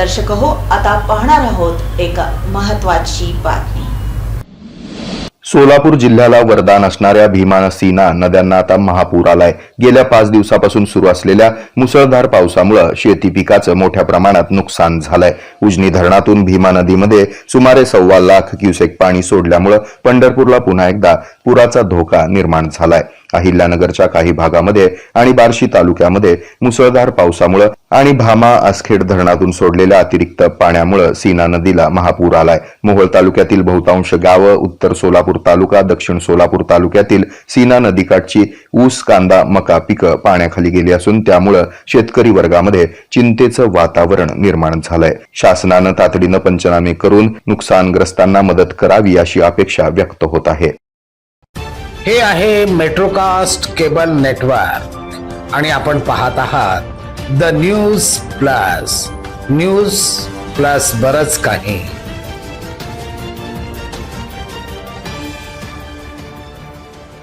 दर्शक हो, आता पाहणार आहोत एक महत्त्वाची बातमी। सोलापूर जिल्ह्याला वरदान असणाऱ्या भीमा सीना नद्यांना आता महापूर आलाय। गेल्या 5 दिवसापासून सुरू असलेल्या मुसळधार पावसामुळे शेती पिकाचं मोठ्या प्रमाणात नुकसान झालंय। उजनी धरणातून भीमा नदीमध्ये सुमारे 1.25 लाख क्युसेक पाणी सोडल्यामुळे पंढरपूरला पुन्हा एकदा पुराचा धोका निर्माण झालाय। अहिल्यानगरच्या काही भागामध्ये आणि बार्शी तालुक्यामध्ये मुसळधार पावसामुळे आणि भामा आसखेड धरणातून सोडलेल्या अतिरिक्त पाण्यामुळे सीना नदीला महापूर आलाय। मोहोळ तालुक्यातील बहुतांश गावं, उत्तर सोलापूर तालुका, दक्षिण सोलापूर तालुक्यातील सीना नदीकाठची ऊस, कांदा, मका पिकं पाण्याखाली गेली असून त्यामुळे शेतकरी वर्गामध्ये चिंतेचं वातावरण निर्माण झालंय। शासनानं तातडीनं पंचनामे करून नुकसानग्रस्तांना मदत करावी अशी अपेक्षा व्यक्त होत आहे। हे आहे मेट्रोकास्ट केबल नेटवर्क आणि आपण पाहत आहात द न्यूज प्लस बरच काही।